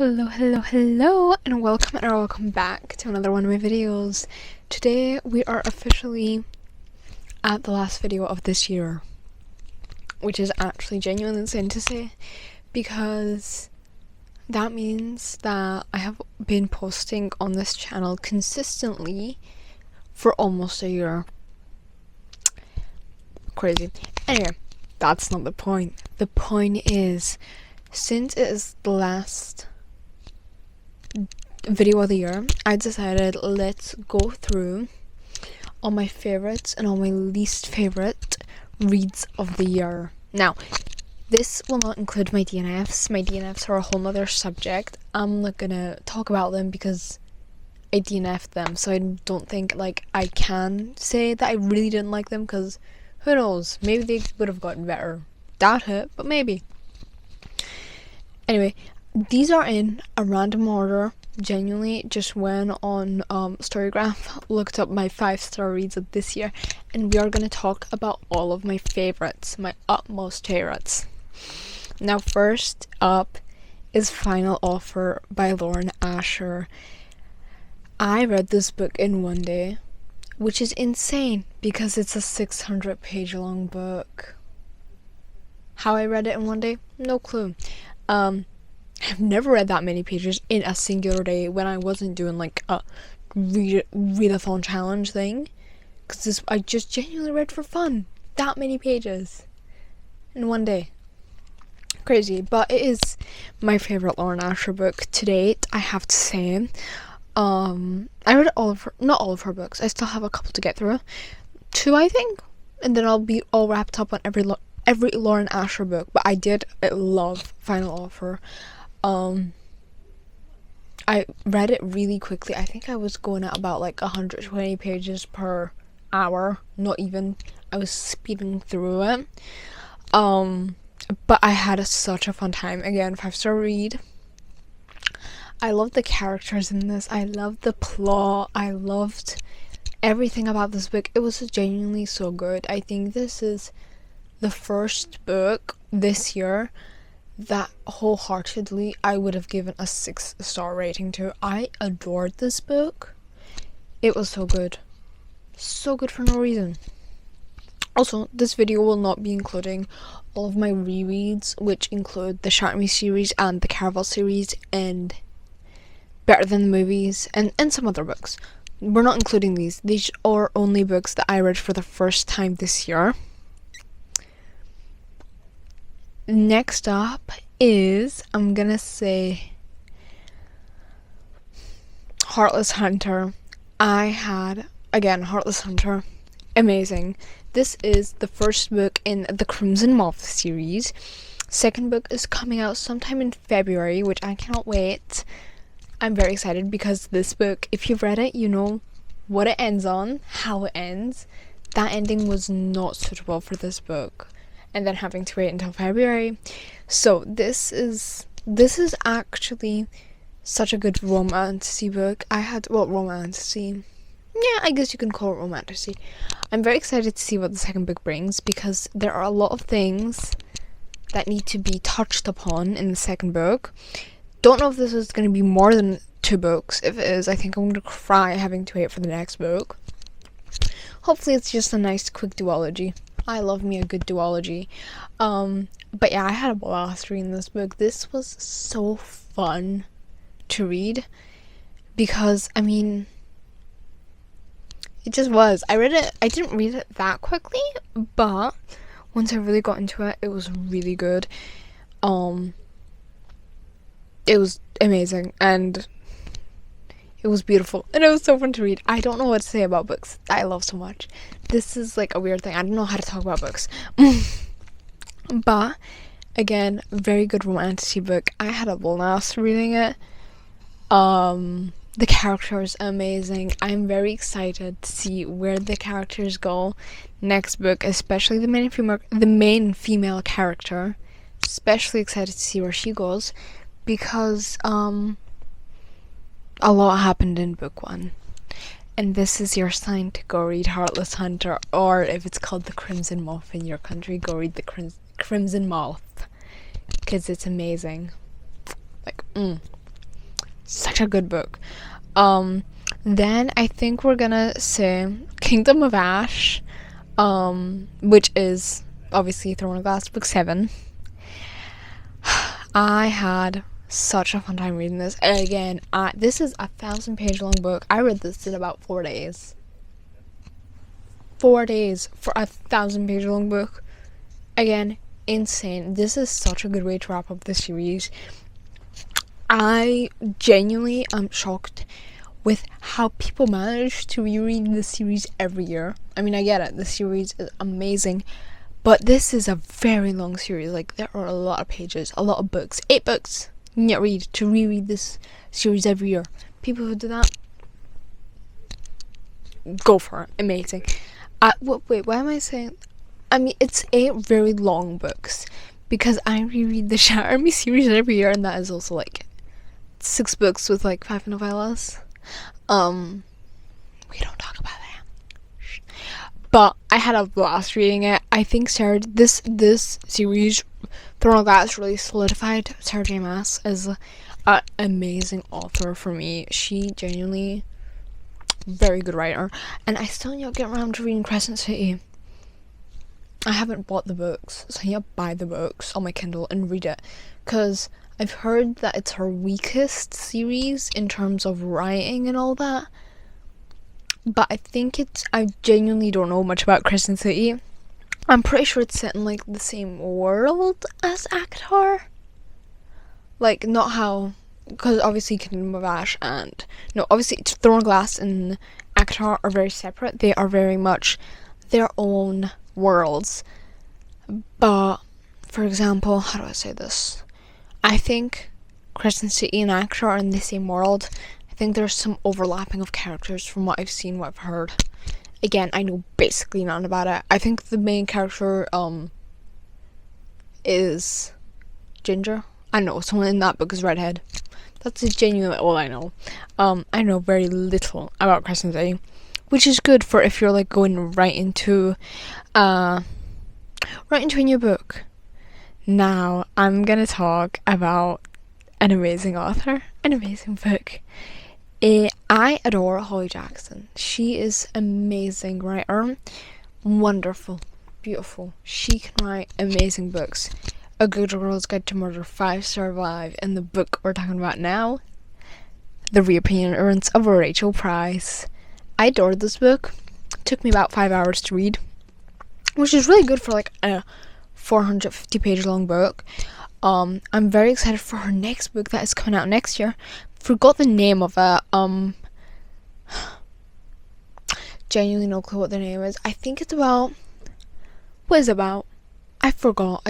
Hello, and welcome back to another one of my videos. Today we are officially at the last video of this year, which is actually genuinely insane to say, because that means that I have been posting on this channel consistently for almost a year. Crazy. Anyway, that's not the point. The point is, since it is the last video of the year, I decided let's go through all my favorites and all my least favorite reads of the year. Now, this will not include my DNFs. My DNFs are a whole nother subject. I'm not gonna talk about them because I DNF'd them, so I don't think I can say that I really didn't like them, because who knows, maybe they would have gotten better. Doubt it, but maybe. Anyway, these are in a random order. Genuinely just went on Storygraph, looked up my 5-star reads of this year, and we are going to talk about all of my favorites, my utmost favorites. Now, first up is Final Offer by Lauren Asher. I read this book in one day, which is insane because it's a 600-page long book. How I read it in one day? No clue. I've never read that many pages in a singular day when I wasn't doing a readathon challenge thing, because I just genuinely read for fun that many pages in one day. Crazy, but it is my favorite Lauren Asher book to date, I have to say. I read not all of her books. I still have a couple to get through, 2 I think, and then I'll be all wrapped up on every Lauren Asher book. But I did love Final Offer. I read it really quickly. I think I was going at about 120 pages per hour. Not even. I was speeding through it. But I had such a fun time. Again, 5-star read. I loved the characters in this. I loved the plot. I loved everything about this book. It was genuinely so good. I think this is the first book this year that wholeheartedly I would have given a 6-star rating to. I adored this book. It was so good. So good for no reason. Also, this video will not be including all of my rereads, which include the Shatter Me series and the Caraval series and Better Than the Movies and some other books. We're not including these. These are only books that I read for the first time this year. Next up is, I'm gonna say, Heartless Hunter. Heartless Hunter, amazing. This is the first book in the Crimson Moth series. Second book is coming out sometime in February, which I cannot wait. I'm very excited because this book, if you've read it, you know what it ends on, how it ends. That ending was not suitable for this book, and then having to wait until February. So this is actually such a good romantasy book. Romantasy. Yeah, I guess you can call it romantasy. I'm very excited to see what the second book brings, because there are a lot of things that need to be touched upon in the second book. Don't know if this is going to be more than 2 books. If it is, I think I'm going to cry having to wait for the next book. Hopefully it's just a nice quick duology. I love me a good duology. But yeah, I had a blast reading this book. This was so fun to read because, it just was. I didn't read it that quickly, but once I really got into it, it was really good. It was amazing, and it was beautiful, and it was so fun to read. I don't know what to say about books that I love so much. This is a weird thing. I don't know how to talk about books. But again, very good romantasy book. I had a blast reading it. The characters are amazing. I'm very excited to see where the characters go next book, especially the main female character. Especially excited to see where she goes, because a lot happened in book 1. And this is your sign to go read Heartless Hunter, or if it's called The Crimson Moth in your country, go read The Crimson Moth, because it's amazing. such a good book. Then I think we're gonna say Kingdom of Ash, which is obviously Throne of Glass, book 7. I had such a fun time reading this. And again, this is a 1,000-page long book. I read this in about 4 days. 4 days for a 1,000-page long book. Again, insane. This is such a good way to wrap up the series. I genuinely am shocked with how people manage to reread the series every year. I mean, I get it. The series is amazing. But this is a very long series. Like, there are a lot of pages, a lot of books. 8 books you need to reread this series every year. People who do that, go for it. Amazing. Wait, why am I saying... I mean, it's 8 very long books. Because I reread the Shatter Army series every year. And that is also, like, 6 books with, like, 5 novellas. We don't talk about that. But I had a blast reading it. I think this series, Throne of Glass, really solidified Sarah J. Maas as an amazing author for me. She genuinely very good writer. And I still need to get around to reading Crescent City. I haven't bought the books, so I need to buy the books on my Kindle and read it. Because I've heard that it's her weakest series in terms of writing and all that. But I genuinely don't know much about Crescent City. I'm pretty sure it's set in, like, the same world as ACOTAR. Like, not how... Because obviously Kingdom of Ash and... No, obviously Throne of Glass and ACOTAR are very separate. They are very much their own worlds. But, for example, how do I say this? I think Crescent City and ACOTAR are in the same world. I think there's some overlapping of characters from what I've seen, what I've heard. Again, I know basically none about it. I think the main character is Ginger. I know someone in that book is redhead. That's genuinely all I know. I know very little about Crescent City, which is good for if you're, like, going right into a new book. Now I'm gonna talk about an amazing author, an amazing book. I adore Holly Jackson. She is amazing writer, wonderful, beautiful. She can write amazing books. A Good Girl's Guide to Murder, 5-star Vibe, and the book we're talking about now, The Reappearance of Rachel Price. I adored this book. It took me about 5 hours to read, which is really good for, like, a 450-page long book. I'm very excited for her next book that is coming out next year. Forgot the name of it. Genuinely no clue what the name is. I think it's about... What is it about? I forgot.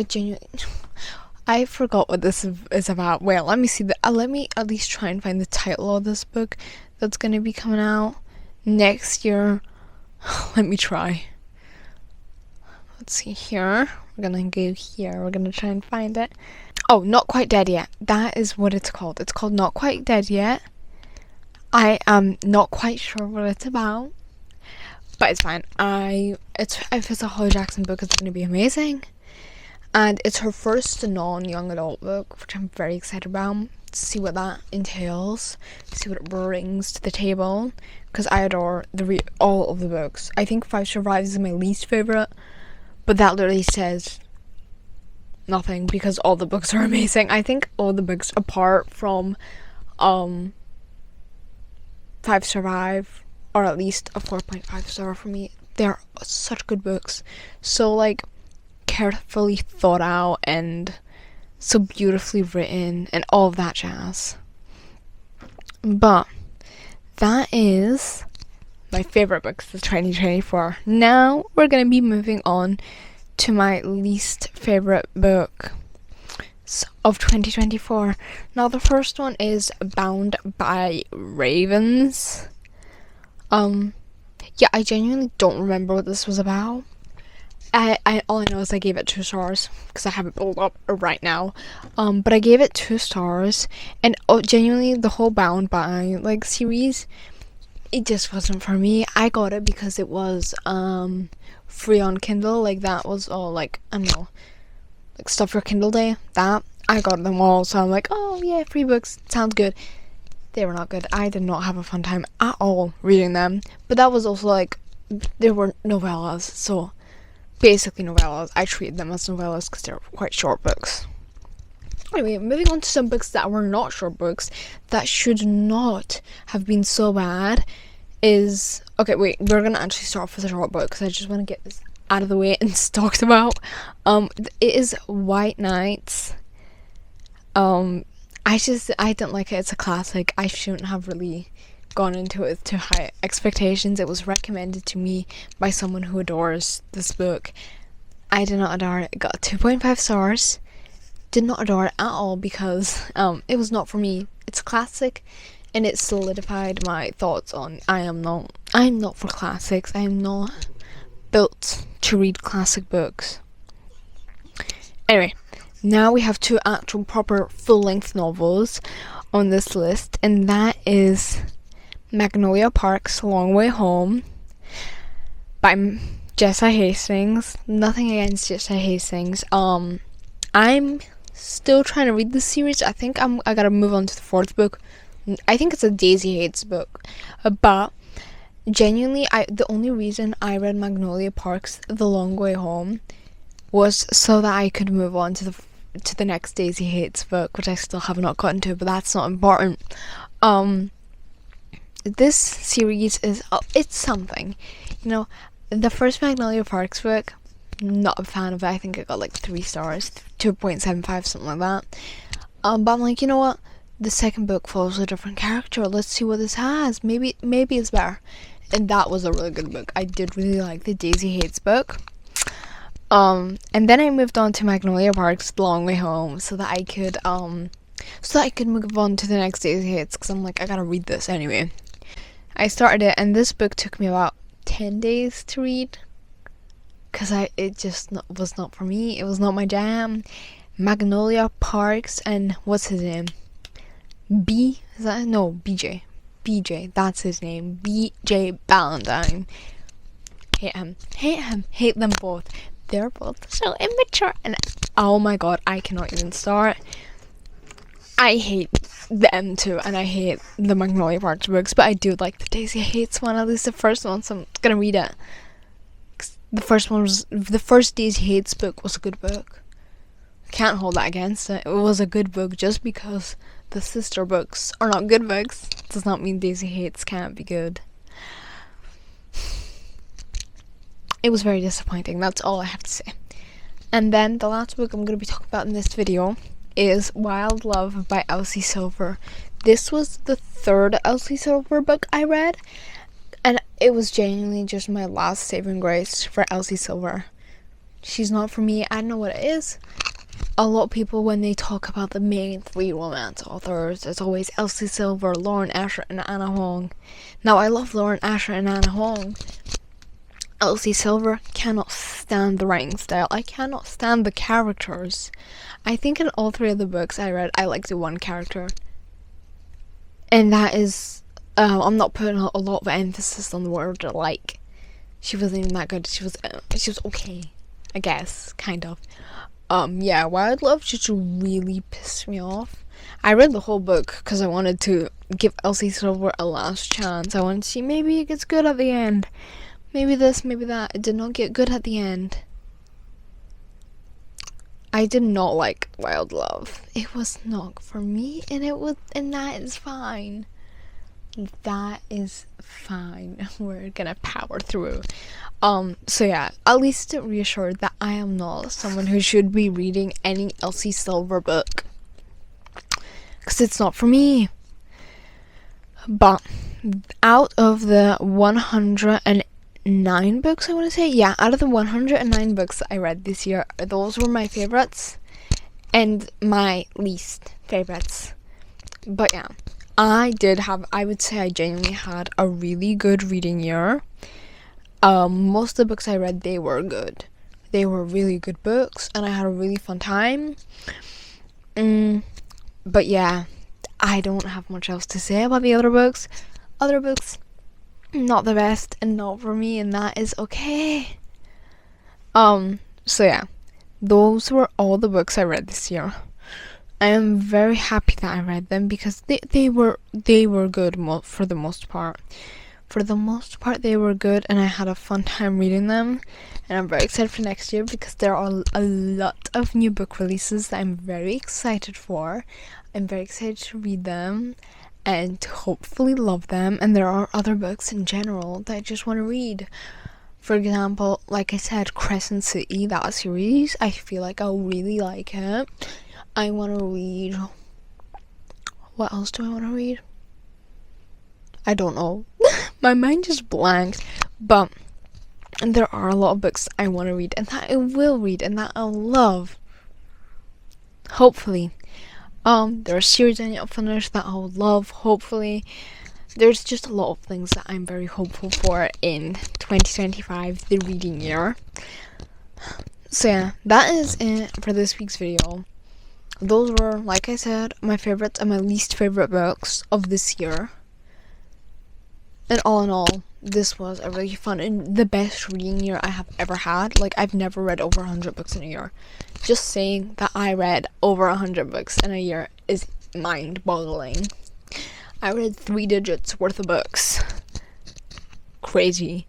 I forgot what this is about. Well, let me see. Let me at least try and find the title of this book that's going to be coming out next year. Let me try. Let's see here. We're going to go here. We're going to try and find it. Oh, Not Quite Dead Yet. That is what it's called. It's called Not Quite Dead Yet. I am not quite sure what it's about, but it's fine. If it's a Holly Jackson book, it's going to be amazing. And it's her first non-young adult book, which I'm very excited about. To see what that entails. See what it brings to the table. Because I adore all of the books. I think 5-star Vibe is my least favourite. But that literally says nothing, because all the books are amazing. I think all the books, apart from 5-star Vibe, are at least a 4.5 star for me. They're such good books. So, like, carefully thought out and so beautifully written and all of that jazz. But that is my favorite books of 2024. Now we're going to be moving on to my least favorite book of 2024. Now the first one is Bound by Ravens. Yeah, I genuinely don't remember what this was about. All I know is I gave it 2 stars because I have it pulled up right now. But I gave it 2 stars, and genuinely the whole Bound by series, it just wasn't for me. I got it because it was free on Kindle. That was all I don't know, stuff for Kindle Day. That I got them all, so I'm like, oh yeah, free books sounds good. They were not good. I did not have a fun time at all reading them. But that was also like, they were novellas, so basically novellas. I treated them as novellas because they're quite short books. Anyway, moving on to some books that were not short books that should not have been so bad is... Okay, wait, we're going to actually start off with a short book because I just want to get this out of the way and talked about. It is White Nights. I didn't like it. It's a classic. I shouldn't have really gone into it with too high expectations. It was recommended to me by someone who adores this book. I did not adore it. It got 2.5 stars. Did not adore it at all because it was not for me. It's a classic, and it solidified my thoughts on I'm not for classics. I am not built to read classic books. Anyway, now we have two actual proper full-length novels on this list, and that is Magnolia Park's Long Way Home by Jessa Hastings. Nothing against Jessa Hastings. I'm still trying to read this series. I think I gotta move on to the fourth book. I think it's a Daisy Hates book, but genuinely, the only reason I read Magnolia Park's The Long Way Home was so that I could move on to the next Daisy Hates book, which I still have not gotten to, but that's not important. This series is it's something, you know. The first Magnolia Park's book, not a fan of it. I think it got like 3 stars, 2.75, something like that. But I'm like, you know what? The second book follows a different character. Let's see what this has. Maybe it's better. And that was a really good book. I did really like the Daisy Hates book. And then I moved on to Magnolia Park's Long Way Home so that I could move on to the next Daisy Hates, because I'm like, I gotta read this anyway. I started it, and this book took me about 10 days to read. Because it just was not for me. It was not my jam. Magnolia Parks and what's his name? BJ. BJ, that's his name. BJ Ballantyne. Hate him. Hate them both. They're both so immature. And oh my god, I cannot even start. I hate them too, and I hate the Magnolia Parks books, but I do like the Daisy Hates one, at least the first one, so I'm gonna read it. The first Daisy Hates book was a good book. Can't hold that against it. It was a good book. Just because the sister books are not good books does not mean Daisy Hates can't be good. It was very disappointing. That's all I have to say. And then the last book I'm going to be talking about in this video is Wild Love by Elsie Silver. This was the third Elsie Silver book I read, and it was genuinely just my last saving grace for Elsie Silver. She's not for me. I don't know what it is. A lot of people, when they talk about the main 3 romance authors, it's always Elsie Silver, Lauren Asher, and Anna Hong. Now, I love Lauren Asher and Anna Hong. Elsie Silver, cannot stand the writing style. I cannot stand the characters. I think in all 3 of the books I read, I liked the one character. And that is... I'm not putting a lot of emphasis on the word like. She wasn't even that good. She was okay, I guess, kind of. Yeah, Wild Love just really pissed me off. I read the whole book because I wanted to give Elsie Silver a last chance. I wanted to see maybe it gets good at the end. Maybe this, maybe that. It did not get good at the end. I did not like Wild Love. It was not for me, and that is fine. That is fine. We're gonna power through. So yeah, at least reassured that I am not someone who should be reading any Elsie Silver book, because it's not for me. But out of the 109 books, I want to say, yeah, out of the 109 books that I read this year, those were my favorites and my least favorites. But yeah, I would say I genuinely had a really good reading year. Most of the books I read, they were good. They were really good books, and I had a really fun time. But yeah, I don't have much else to say about the other books. Other books, not the best, and not for me, and that is okay. So yeah, those were all the books I read this year. I am very happy that I read them because they were good for the most part. For the most part, they were good, and I had a fun time reading them. And I'm very excited for next year because there are a lot of new book releases that I'm very excited for. I'm very excited to read them and to hopefully love them. And there are other books in general that I just want to read. For example, like I said, Crescent City, that series, I feel like I'll really like it. I want to read... What else do I want to read? I don't know. My mind just blanked. But there are a lot of books I want to read and that I will read and that I'll love. Hopefully. There are series I need to finish that I'll love, hopefully. There's just a lot of things that I'm very hopeful for in 2025, the reading year. So yeah, that is it for this week's video. Those were, like I said, my favorites and my least favorite books of this year. And all in all, this was a really fun and the best reading year I have ever had. Like, I've never read over 100 books in a year. Just saying that I read over 100 books in a year is mind-boggling. I read 3 digits worth of books. Crazy.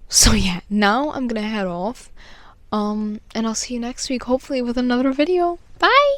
So yeah, now I'm gonna head off. And I'll see you next week, hopefully with another video. Bye!